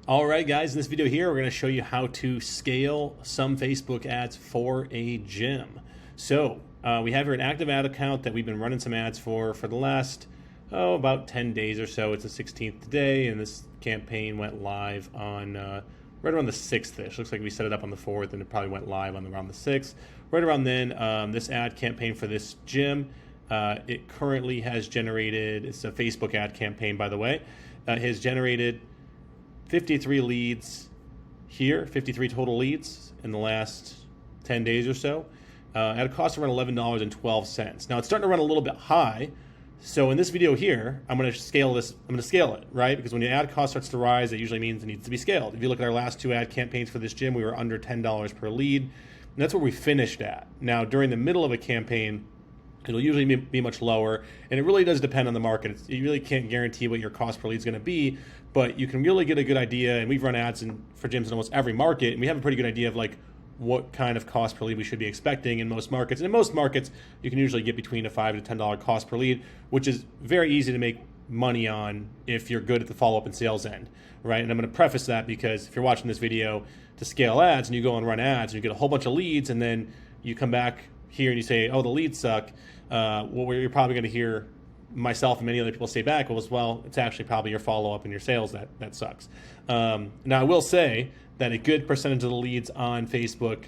All right, guys, in this video here, we're going to show you how to scale some Facebook ads for a gym. So we have here an active ad account that we've been running some ads for the last, about 10 days or so. It's the 16th today, and this campaign went live on right around the 6th-ish. Looks like we set it up on the 4th, and it probably went live on around the 6th. Right around then, this ad campaign for this gym, it currently has generated, it's a Facebook ad campaign, by the way, has generated 53 leads here, 53 total leads in the last 10 days or so, at a cost of around $11.12. Now it's starting to run a little bit high, so in this video here, I'm going to scale this. I'm going to scale it, right? Because when the ad cost starts to rise, it usually means it needs to be scaled. If you look at our last two ad campaigns for this gym, we were under $10 per lead, and that's where we finished at. Now during the middle of a campaign, it'll usually be much lower, and it really does depend on the market. You really can't guarantee what your cost per lead is going to be, but you can really get a good idea, and we've run ads for gyms in almost every market, and we have a pretty good idea of like what kind of cost per lead we should be expecting in most markets. And in most markets, you can usually get between a $5 to $10 cost per lead, which is very easy to make money on if you're good at the follow-up and sales end, right? And I'm going to preface that because if you're watching this video to scale ads and you go and run ads and you get a whole bunch of leads and then you come back here and you say, oh, the leads suck, what you're probably going to hear myself and many other people say back was, well, it's actually probably your follow-up and your sales that sucks. Now, I will say that a good percentage of the leads on Facebook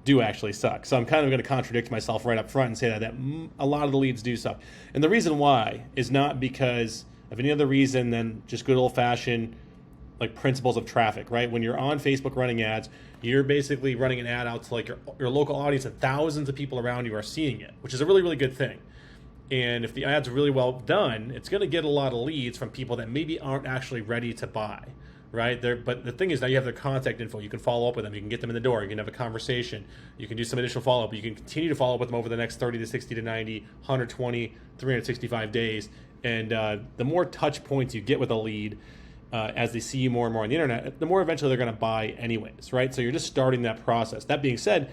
do actually suck. So I'm kind of going to contradict myself right up front and say that a lot of the leads do suck. And the reason why is not because of any other reason than just good old-fashioned like principles of traffic, right? When you're on Facebook running ads, you're basically running an ad out to like your local audience, and thousands of people around you are seeing it, which is a really, really good thing. And if the ad's really well done, it's going to get a lot of leads from people that maybe aren't actually ready to buy, right? But the thing is, now you have their contact info. You can follow up with them. You can get them in the door. You can have a conversation. You can do some additional follow-up. You can continue to follow up with them over the next 30 to 60 to 90, 120, 365 days. And the more touch points you get with a lead, as they see you more and more on the internet, the more eventually they're going to buy anyways, right? So you're just starting that process. That being said,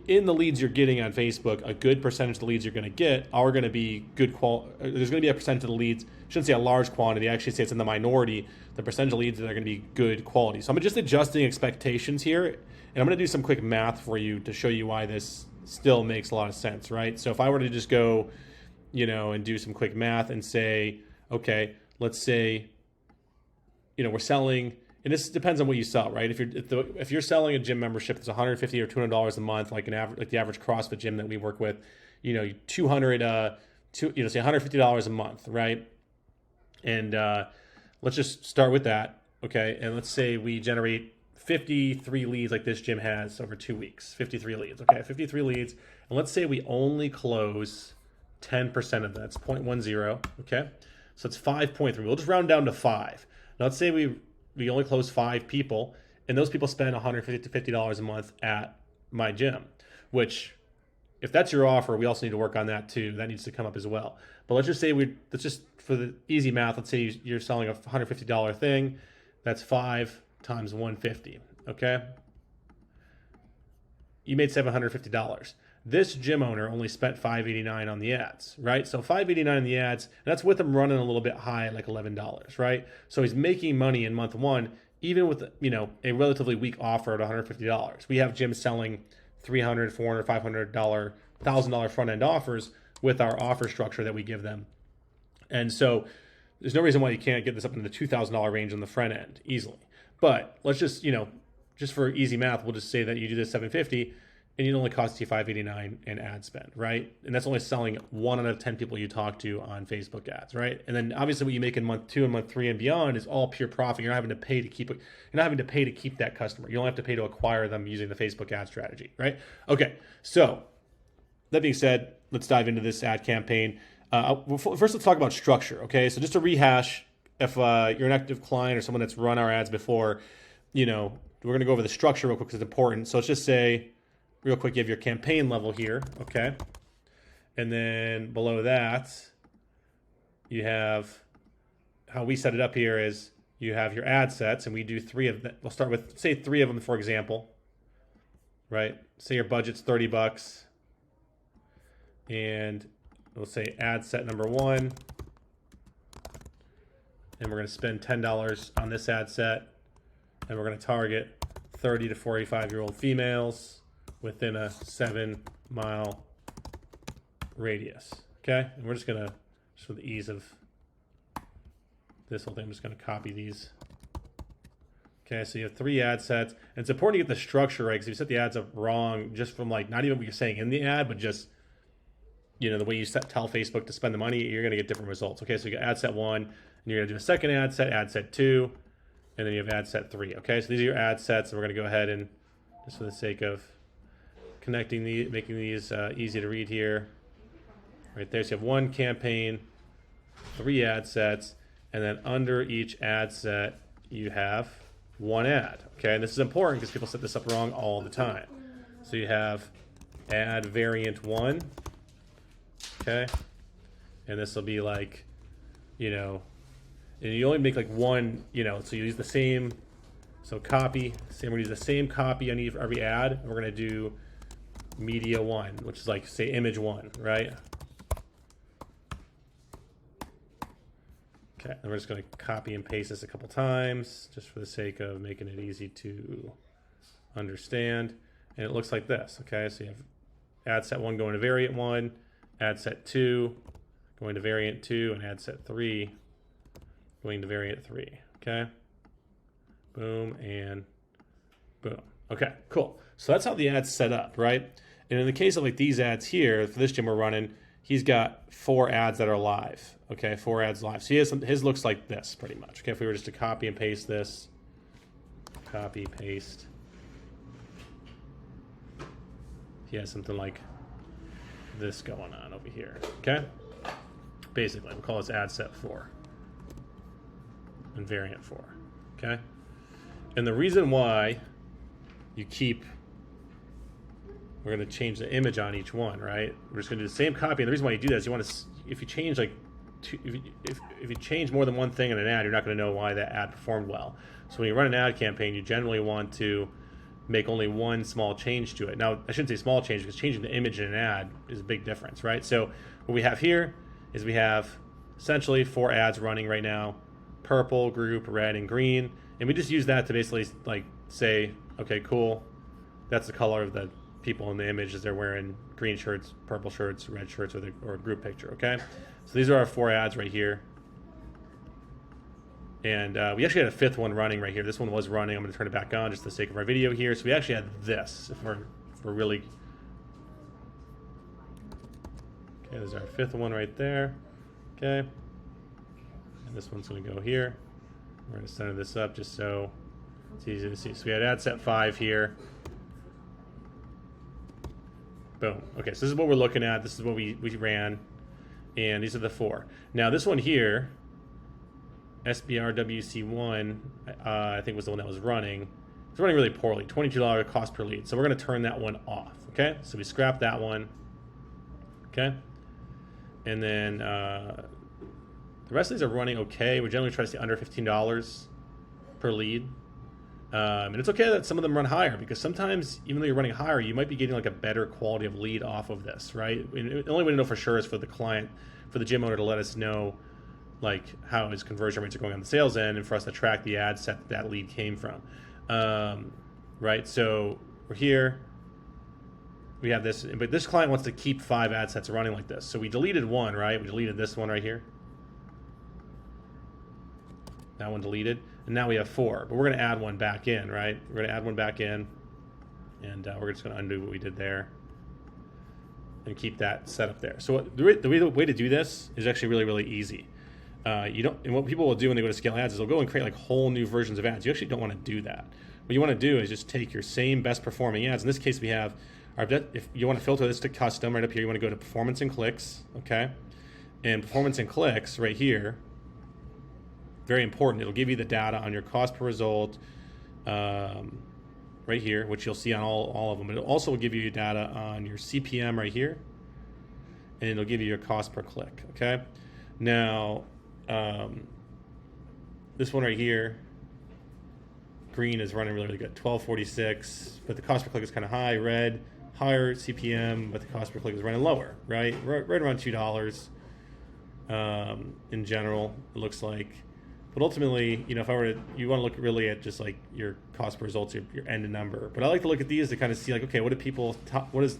in the leads you're getting on Facebook, a good percentage of the leads you're going to get are going to be good quality. There's going to be a percentage of the leads, I shouldn't say a large quantity, I actually say it's in the minority, the percentage of leads that are going to be good quality. So I'm just adjusting expectations here, and I'm going to do some quick math for you to show you why this still makes a lot of sense, right? So if I were to just go, and do some quick math and say, okay, let's say, we're selling, and this depends on what you sell, right? If you're selling a gym membership that's $150 or $200 a month, like the average CrossFit gym that we work with, say $150 a month, right? And let's just start with that, okay? And let's say we generate 53 leads like this gym has over 2 weeks, 53 leads, okay? 53 leads, and let's say we only close 10% of that. It's 0.10, okay? So it's 5.3. We'll just round down to 5. Now let's say we only close 5 people, and those people spend $150 to $50 a month at my gym, which, if that's your offer, we also need to work on that too. That needs to come up as well. But let's just say let's just, for the easy math, let's say you're selling a $150 thing. That's 5 times 150, okay? You made $750. This gym owner only spent $589 on the ads, right? So $589 on the ads, and that's with them running a little bit high at like $11, right? So he's making money in month one, even with a relatively weak offer at $150. We have gyms selling $300, $400, $500, $1,000 front end offers with our offer structure that we give them, and so there's no reason why you can't get this up into the $2,000 range on the front end easily. But let's just just for easy math, we'll just say that you do this $750. And it only costs you $589 in ad spend, right? And that's only selling 1 out of 10 people you talk to on Facebook ads, right? And then obviously what you make in month 2 and month 3 and beyond is all pure profit. You're not having to pay to keep it. You're not having to pay to keep that customer. You only have to pay to acquire them using the Facebook ad strategy, right? Okay, so that being said, let's dive into this ad campaign. First, let's talk about structure, okay? So just to rehash, if you're an active client or someone that's run our ads before, we're going to go over the structure real quick because it's important. So let's just say, real quick, you have your campaign level here, okay? And then below that, you have how we set it up here is you have your ad sets, and we do 3 of them. We'll start with, say, 3 of them, for example, right? Say your budget's $30, and we'll say ad set number 1 and we're going to spend $10 on this ad set, and we're going to target 30 to 45-year-old females within a 7-mile radius. Okay, and we're just going to, just for the ease of this whole thing, I'm just going to copy these. Okay, so you have 3 ad sets, and it's important to get the structure right, because if you set the ads up wrong, just from like not even what you're saying in the ad, but just, you know, the way you tell Facebook to spend the money, you're going to get different results. Okay, so you got ad set 1, and you're going to do a second ad set 2, and then you have ad set 3. Okay, so these are your ad sets, and we're going to go ahead and, just for the sake of connecting these, making these easy to read here, right there. So you have 1 campaign, 3 ad sets, and then under each ad set, you have 1 ad. Okay, and this is important because people set this up wrong all the time. So you have ad variant 1, okay, and this will be like, you know, and you only make like 1, you know, so you use the same, so copy, same, we're going to use the same copy on every ad, and we're going to do media 1, which is like, say, image 1, right? Okay, and we're just going to copy and paste this a couple times, just for the sake of making it easy to understand. And it looks like this, okay? So you have ad set 1 going to variant 1, ad set 2 going to variant 2, and ad set 3 going to variant 3, okay? Boom and boom. Okay, cool. So that's how the ad's set up, right? And in the case of like these ads here, for this gym we're running, he's got 4 ads that are live. Okay, 4 ads live. So he has his looks like this pretty much. Okay, if we were just to copy and paste this, copy, paste, he has something like this going on over here. Okay, basically, we'll call this ad set 4 and variant 4. Okay, and the reason why you keep, we're going to change the image on each one, right? We're just going to do the same copy. And the reason why you do that is you want to, if you change like, if you change more than one thing in an ad, you're not going to know why that ad performed well. So when you run an ad campaign, you generally want to make only one small change to it. Now, I shouldn't say small change, because changing the image in an ad is a big difference, right? So what we have here is we have essentially 4 ads running right now: purple, group, red, and green. And we just use that to basically like say, okay, cool, that's the color of the people in the image as they're wearing green shirts, purple shirts, red shirts, or a group picture. Okay, so these are our 4 ads right here, and we actually had a 5th one running right here. This one was running. I'm going to turn it back on just for the sake of our video here. So we actually had this. If we're really okay, there's our 5th one right there. Okay, and this one's going to go here. We're going to center this up just so it's easy to see. So we had ad set 5 here. Boom. Okay, so this is what we're looking at. This is what we ran. And these are the 4. Now this one here, SBRWC1, I think was the one that was running. It's running really poorly, $22 cost per lead. So we're going to turn that one off, okay? So we scrap that one, okay? And then the rest of these are running okay. We generally try to stay under $15 per lead. And it's okay that some of them run higher, because sometimes, even though you're running higher, you might be getting like a better quality of lead off of this, right? And the only way to know for sure is for the client, for the gym owner to let us know like how his conversion rates are going on the sales end, and for us to track the ad set that lead came from. Right, so we're here, we have this, but this client wants to keep 5 ad sets running like this. So we deleted 1, right? We deleted this one right here. That one deleted, and now we have 4, but we're going to add 1 back in, right? We're going to add 1 back in, and we're just going to undo what we did there and keep that set up there. So the way to do this is actually really, really easy. And what people will do when they go to scale ads is they'll go and create like whole new versions of ads. You actually don't want to do that. What you want to do is just take your same best performing ads. In this case, we have our, if you want to filter this to custom, right up here, you want to go to performance and clicks, okay? And performance and clicks right here, very important. It'll give you the data on your cost per result right here, which you'll see on all of them. But it also will give you data on your CPM right here, and it'll give you your cost per click, okay? Now, this one right here, green, is running really, really good, $12.46, but the cost per click is kind of high. Red, higher CPM, but the cost per click is running lower, right? Right around $2 in general, it looks like. But ultimately, you know, if I were to, you want to look really at just like your cost per results, your end number. But I like to look at these to kind of see like, okay, what do people, what is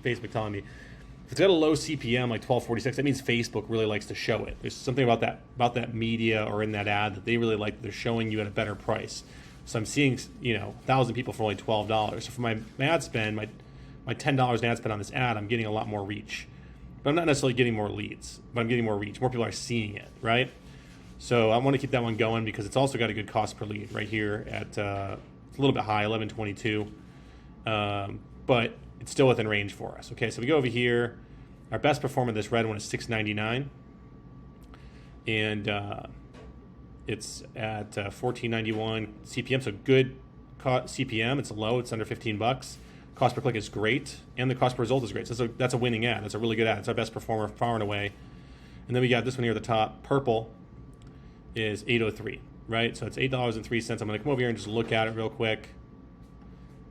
Facebook telling me? If it's got a low CPM like 1246, that means Facebook really likes to show it. There's something about that media or in that ad that they really like. They're showing you at a better price. So I'm seeing, you know, 1,000 people for only $12. So for my ad spend, my $10 in ad spend on this ad, I'm getting a lot more reach. But I'm not necessarily getting more leads, but I'm getting more reach. More people are seeing it, right? So I want to keep that one going because it's also got a good cost per lead right here at it's a little bit high, 1122, but it's still within range for us. Okay, so we go over here. Our best performer, this red one, is $6.99, and it's at $14.91 CPM. So good CPM. It's low. It's under 15 bucks. Cost per click is great, and the cost per result is great. So that's a winning ad. That's a really good ad. It's our best performer far and away. And then we got this one here at the top, purple. Is $8.03, right? So it's $8.03. I'm going to come over here and just look at it real quick,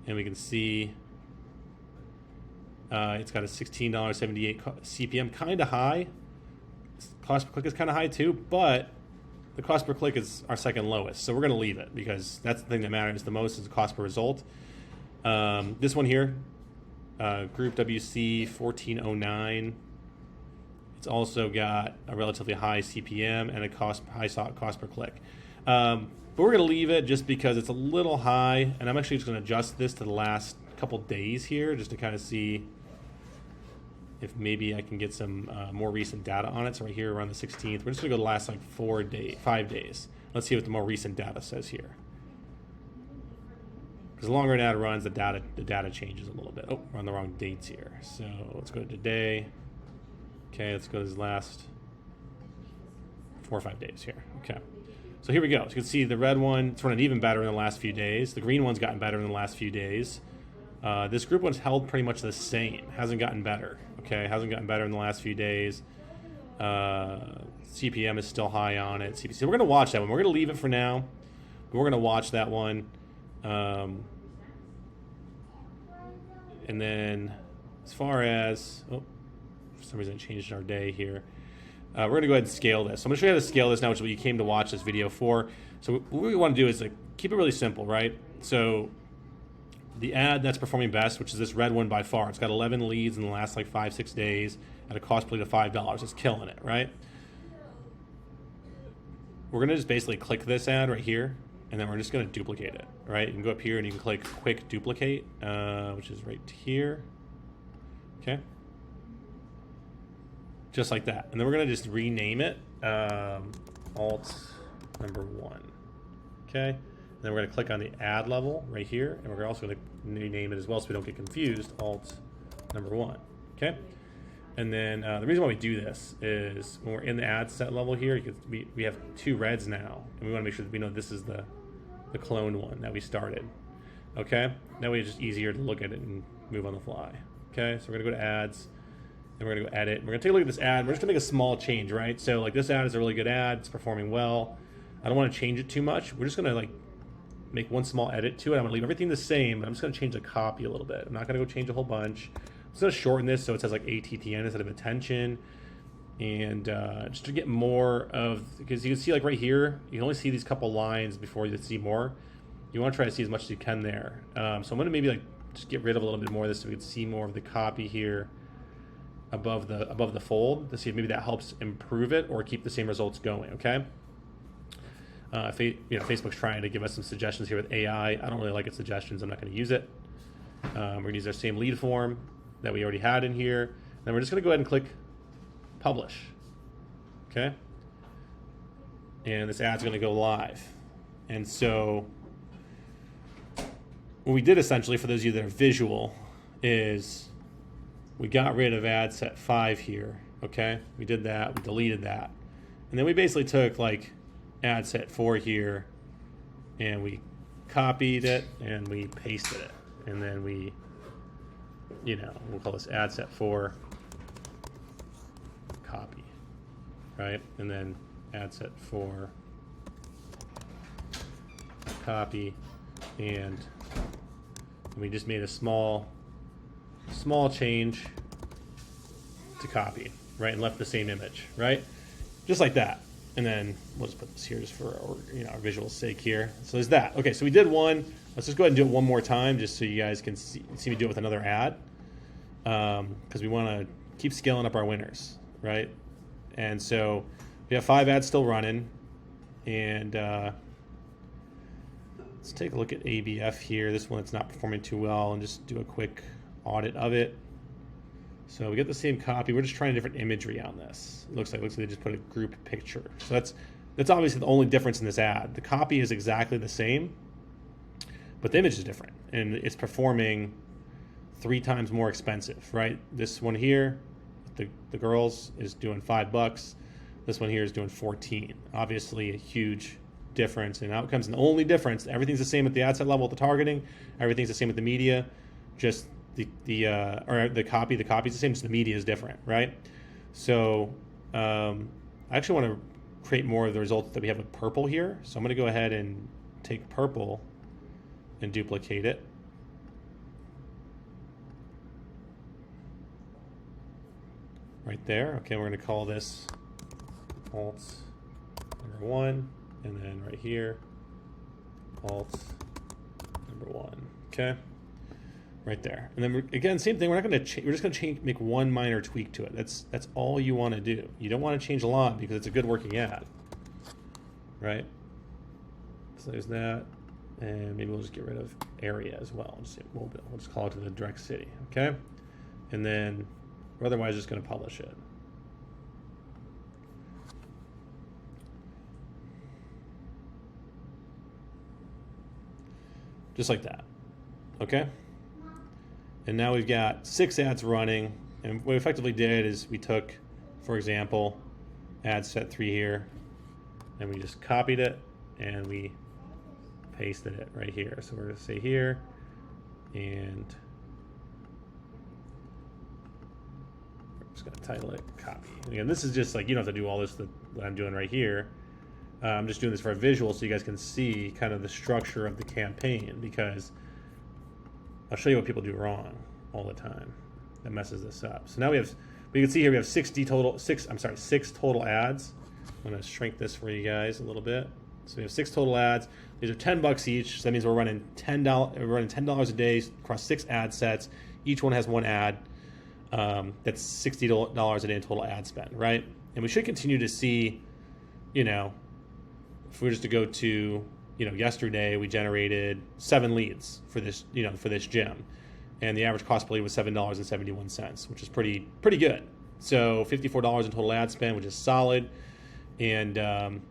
and we can see it's got a $16.78 CPM, kind of high. Cost per click is kind of high too, but the cost per click is our second lowest. So we're going to leave it because that's the thing that matters the most is the cost per result. This one here, Group WC 1409. It's also got a relatively high CPM and a high cost per click. But we're going to leave it just because it's a little high, and I'm actually just going to adjust this to the last couple days here just to kind of see if maybe I can get some more recent data on it. So right here around the 16th, we're just going to go the last like 5 days. Let's see what the more recent data says here. Because the longer an ad runs, the data changes a little bit. Oh, we're on the wrong dates here. So let's go to today. Okay, let's go to this last 4 or 5 days here. Okay, so here we go. So you can see the red one, it's running even better in the last few days. The green one's gotten better in the last few days. This group one's held pretty much the same. Hasn't gotten better. Okay, hasn't gotten better in the last few days. CPM is still high on it. CPC. So we're going to watch that one. We're going to leave it for now. But we're going to watch that one. And then as far as... Oh, for some reason it changed our day here. We're going to go ahead and scale this. So I'm going to show you how to scale this now, which is what you came to watch this video for. So what we want to do is like keep it really simple, right? So the ad that's performing best, which is this red one by far, it's got 11 leads in the last like 5-6 days at a cost per lead of $5. It's killing it, right? We're going to just basically click this ad right here, and then we're just going to duplicate it, right? You can go up here and you can click quick duplicate, which is right here. Okay. Just like that. And then we're going to just rename it alt number 1. Okay. And then we're going to click on the ad level right here. And we're also going to rename it as well so we don't get confused. Alt number 1. Okay. And then the reason why we do this is when we're in the ad set level here, we have 2 reds now. And we want to make sure that we know this is the clone one that we started. Okay. That way it's just easier to look at it and move on the fly. Okay. So we're going to go to ads. And we're going to go edit. We're going to take a look at this ad. We're just going to make a small change, right? So like this ad is a really good ad. It's performing well. I don't want to change it too much. We're just going to like make one small edit to it. I'm going to leave everything the same, but I'm just going to change the copy a little bit. I'm not going to go change a whole bunch. I'm just going to shorten this so it says like ATTN instead of attention. And just to get more of, because you can see like right here, you can only see these couple lines before you see more. You want to try to see as much as you can there. So I'm going to maybe like just get rid of a little bit more of this so we can see more of the copy here above the fold to see if maybe that helps improve it or keep the same results going. Okay. Facebook's trying to give us some suggestions here with AI. I don't really like its suggestions. I'm not going to use it. We're going to use our same lead form that we already had in here. Then we're just going to go ahead and click publish. Okay. And this ad's going to go live. And so what we did essentially, for those of you that are visual, is we got rid of ad set 5 here, okay? We did that, we deleted that. And then we basically took like ad set 4 here and we copied it and we pasted it. And then we, we'll call this ad set 4 copy, right? And then ad set 4 copy, and we just made a small change to copy, right, and left the same image, right, just like that. And then we'll just put this here just for our visual sake here. So there's that. Okay, so we did one. Let's just go ahead and do it one more time just so you guys can see me do it with another ad. Because we want to keep scaling up our winners, right? And so we have 5 ads still running. And let's take a look at ABF here. This one that's not performing too well, and just do a quick audit of it. So we get the same copy. We're just trying different imagery on this. It looks like they just put a group picture. So that's obviously the only difference in this ad. The copy is exactly the same, but the image is different, and it's performing 3 times more expensive, right? This one here, the girls, is doing $5. This one here is doing 14. Obviously a huge difference in outcomes, and the only difference, everything's the same at the ad set level with the targeting, everything's the same with the media, just the copy's the same, just the media is different, right? So I actually want to create more of the results that we have with purple here. So I'm going to go ahead and take purple and duplicate it. Right there. Okay, we're going to call this alt number 1, and then right here alt number 1. Okay. Right there, and then again, same thing. We're not going to we're just going to make one minor tweak to it. That's all you want to do. You don't want to change a lot because it's a good working ad, right? So there's that, and maybe we'll just get rid of area as well. We'll just call it to the direct city, okay? And then we're otherwise just going to publish it. Just like that, okay? And now we've got 6 ads running, and what we effectively did is we took, for example, ad set 3 here, and we just copied it and we pasted it right here. So we're going to say here, and we're just going to title it copy. And again, this is just like, you don't have to do all this that I'm doing right here. I'm just doing this for a visual so you guys can see kind of the structure of the campaign, because I'll show you what people do wrong all the time that messes this up. So now you can see here we have 6 total ads. I'm going to shrink this for you guys a little bit. So we have 6 total ads. These are $10 each. So that means we're running $10 a day across 6 ad sets. Each one has 1 ad. That's $60 a day in total ad spend, right? And we should continue to see, if we were just to go to, yesterday we generated 7 leads for this, for this gym, and the average cost per lead was $7.71, which is pretty good. So $54 in total ad spend, which is solid. And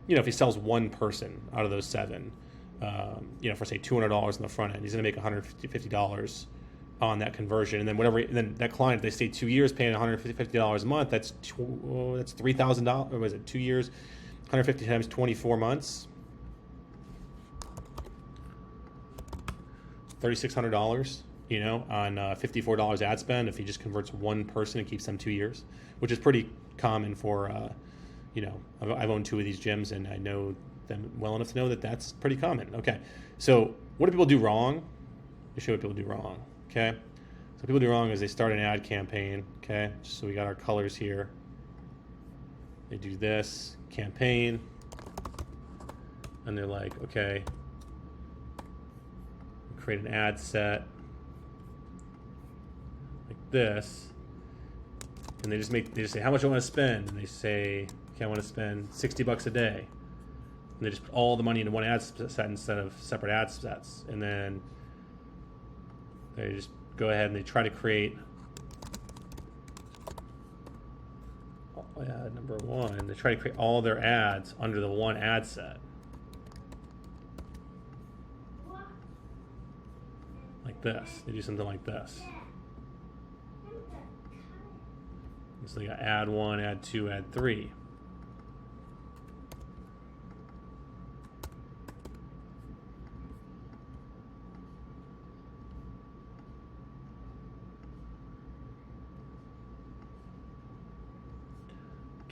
if he sells 1 person out of those 7, for say $200 in the front end, he's going to make $150 on that conversion. And then that client, if they stay 2 years paying $150 a month, that's $3,000. Or was it 2 years? 150 times 24 months. $3,600, on $54 ad spend if he just converts 1 person and keeps them 2 years, which is pretty common for, I've owned 2 of these gyms and I know them well enough to know that that's pretty common. Okay, so what do people do wrong? Let me show you what people do wrong, okay? So what people do wrong is they start an ad campaign, okay? So we got our colors here. They do this campaign, and they're like, okay, create an ad set like this, and they just say how much I want to spend, and they say, okay, I want to spend $60 a day, and they just put all the money into one ad set instead of separate ad sets, and then they just go ahead and they try to create ad number 1. They try to create all their ads under the one ad set. Like this. They do something like this. So they got ad 1, ad 2, ad 3.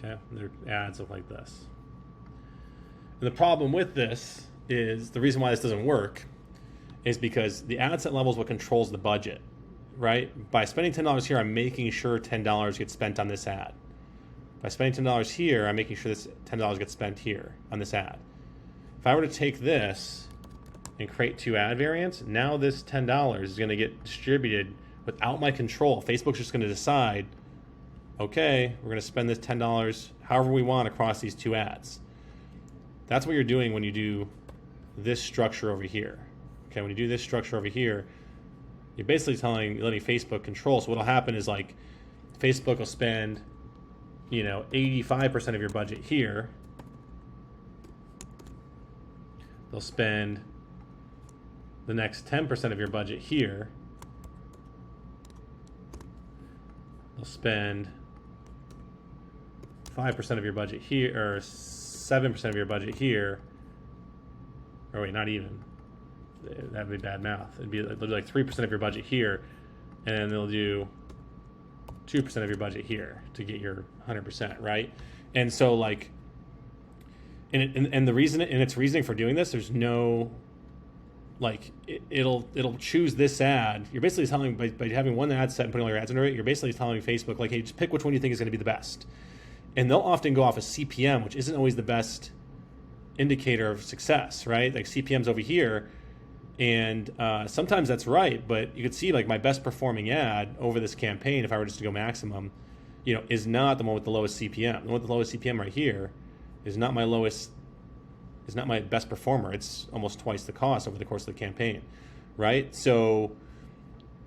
Okay, their ads look like this. And the problem with this is, the reason why this doesn't work is because the ad set level is what controls the budget, right? By spending $10 here, I'm making sure $10 gets spent on this ad, By spending $10 here, I'm making sure this $10 gets spent here on this ad. If I were to take this and create 2 ad variants, now this $10 is going to get distributed without my control. Facebook's just going to decide, okay, we're going to spend this $10 however we want across these 2 ads. That's what you're doing when you do this structure over here. Okay, when you do this structure over here, you're basically letting Facebook control. So what'll happen is like Facebook will spend, 85% of your budget here. They'll spend the next 10% of your budget here. They'll spend 5% of your budget here, or 7% of your budget here. Or wait, not even. That'd be bad math. They'll do like 3% of your budget here, and they'll do 2% of your budget here to get your 100%, right? And so like, and the reason, and its reasoning for doing this, there's no, like, it'll choose this ad. You're basically telling, by having one ad set and putting all your ads under it, you're basically telling Facebook, like, hey, just pick which one you think is going to be the best. And they'll often go off of CPM, which isn't always the best indicator of success, right? Like CPM's over here, and sometimes that's right, but you could see like my best performing ad over this campaign, if I were just to go maximum, is not the one with the lowest CPM. The one with the lowest CPM right here is not my best performer. It's almost twice the cost over the course of the campaign, right? So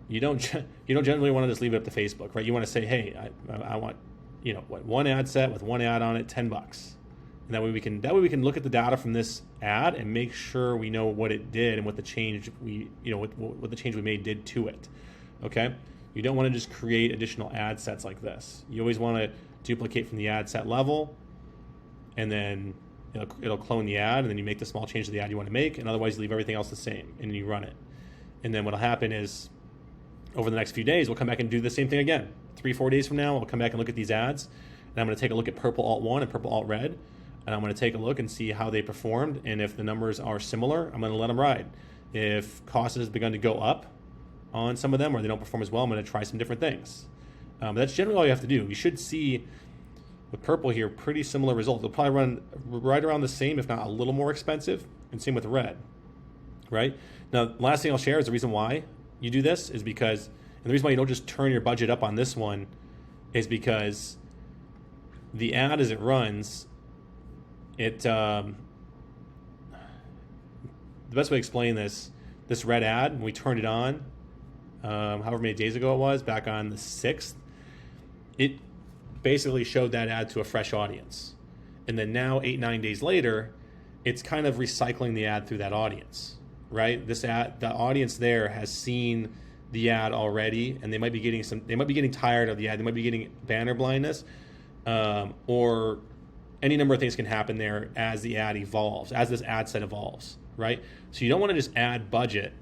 you don't generally want to just leave it up to Facebook, right? You want to say, hey, I want one ad set with one ad on it, $10. And that way we can look at the data from this ad and make sure we know what it did and what the change what the change we made did to it. Okay? You don't want to just create additional ad sets like this. You always want to duplicate from the ad set level, and then it'll clone the ad, and then you make the small change to the ad you want to make, and otherwise you leave everything else the same and you run it. And then what'll happen is over the next few days we'll come back and do the same thing again. 3-4 days from now we'll come back and look at these ads, and I'm going to take a look at Purple Alt 1 and Purple Alt Red. And I'm going to take a look and see how they performed. And if the numbers are similar, I'm going to let them ride. If cost has begun to go up on some of them, or they don't perform as well, I'm going to try some different things. That's generally all you have to do. You should see with Purple here pretty similar results. They'll probably run right around the same, if not a little more expensive. And same with Red, right? Now, the last thing I'll share is the reason why you do this is because, and the reason why you don't just turn your budget up on this one is because the ad as it runs, the best way to explain this red ad, when we turned it on, however many days ago it was, back on the 6th, it basically showed that ad to a fresh audience. And then now, 8-9 days later, it's kind of recycling the ad through that audience, right? This ad, the audience there has seen the ad already, and they might be getting tired of the ad. They might be getting banner blindness, or any number of things can happen there as the ad evolves, as this ad set evolves, right? So you don't want to just add budget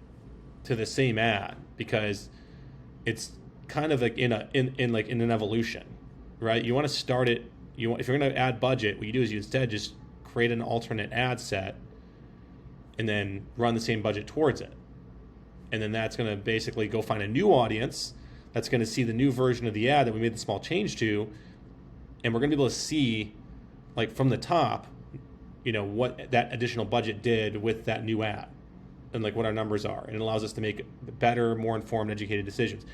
to the same ad, because it's kind of like in an evolution, right? You want to start it. If you're going to add budget, what you do is you instead just create an alternate ad set and then run the same budget towards it. And then that's going to basically go find a new audience that's going to see the new version of the ad that we made the small change to, and we're going to be able to see, like, from the top, what that additional budget did with that new ad, and like what our numbers are. And it allows us to make better, more informed, educated decisions.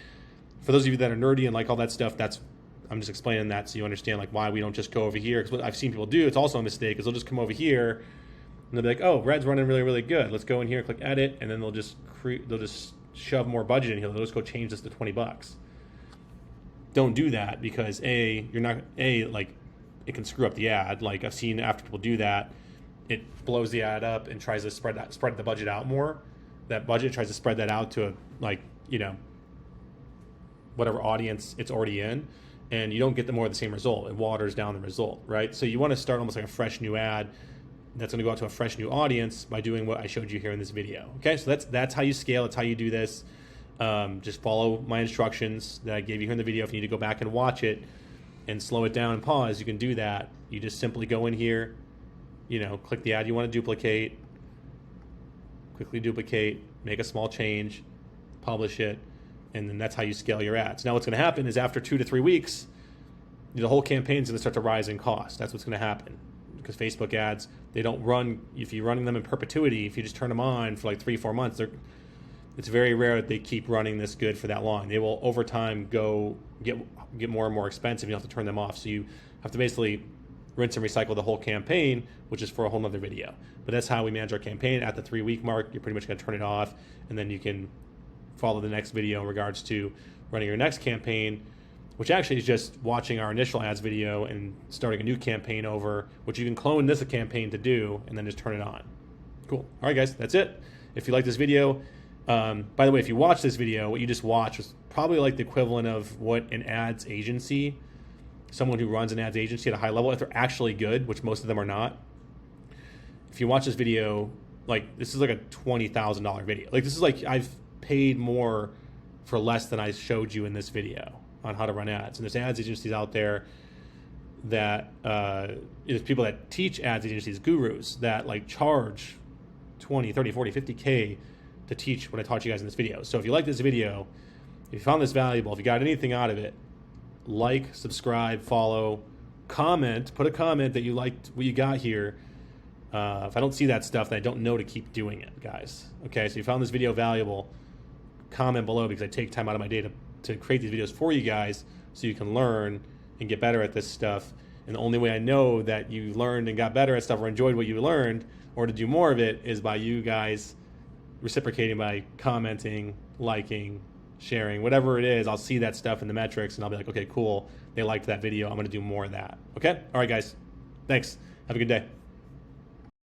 For those of you that are nerdy and like all that stuff, I'm just explaining that so you understand like why we don't just go over here. Because what I've seen people do, it's also a mistake, is they'll just come over here and they'll be like, oh, Red's running really, really good. Let's go in here, click edit, and then they'll just shove more budget in here. They'll just go change this to $20. Don't do that, because it can screw up the ad. Like, I've seen after people do that, it blows the ad up and tries to spread the budget out more. That budget tries to spread that out to whatever audience it's already in, and you don't get the same result. It waters down the result, right? So you want to start almost like a fresh new ad that's going to go out to a fresh new audience by doing what I showed you here in this video. Okay, so that's how you scale. That's how you do this. Just follow my instructions that I gave you here in the video. If you need to go back and watch it and slow it down and pause, you can do that. You just simply go in here, click the ad you want to duplicate, quickly duplicate, make a small change, publish it, and then that's how you scale your ads. Now what's going to happen is after 2 to 3 weeks, the whole campaign is going to start to rise in cost. That's what's going to happen, because Facebook ads, they don't run, if you're running them in perpetuity, if you just turn them on for like 3-4 months, it's very rare that they keep running this good for that long. They will over time get more and more expensive. You have to turn them off. So you have to basically rinse and recycle the whole campaign, which is for a whole nother video. But that's how we manage our campaign. At the 3-week mark, you're pretty much going to turn it off, and then you can follow the next video in regards to running your next campaign, which actually is just watching our initial ads video and starting a new campaign over, which you can clone this campaign to do and then just turn it on. Cool. All right, guys, that's it. If you like this video, by the way, if you watch this video, what you just watched was probably like the equivalent of what an ads agency, someone who runs an ads agency at a high level, if they're actually good, which most of them are not. If you watch this video, like this is like a $20,000 video. Like this is like I've paid more for less than I showed you in this video on how to run ads. And there's ads agencies out there that there's people that teach ads agencies, gurus that like charge 20, 30, 40, 50K to teach what I taught you guys in this video. So if you like this video, if you found this valuable, if you got anything out of it, like, subscribe, follow, comment, put a comment that you liked what you got here. If I don't see that stuff, then I don't know to keep doing it, guys. Okay, so if you found this video valuable, comment below, because I take time out of my day to create these videos for you guys so you can learn and get better at this stuff. And the only way I know that you learned and got better at stuff or enjoyed what you learned or to do more of it is by you guys reciprocating by commenting, liking, sharing, whatever it is. I'll see that stuff in the metrics and I'll be like, okay, cool. They liked that video. I'm going to do more of that. Okay? All right, guys. Thanks. Have a good day.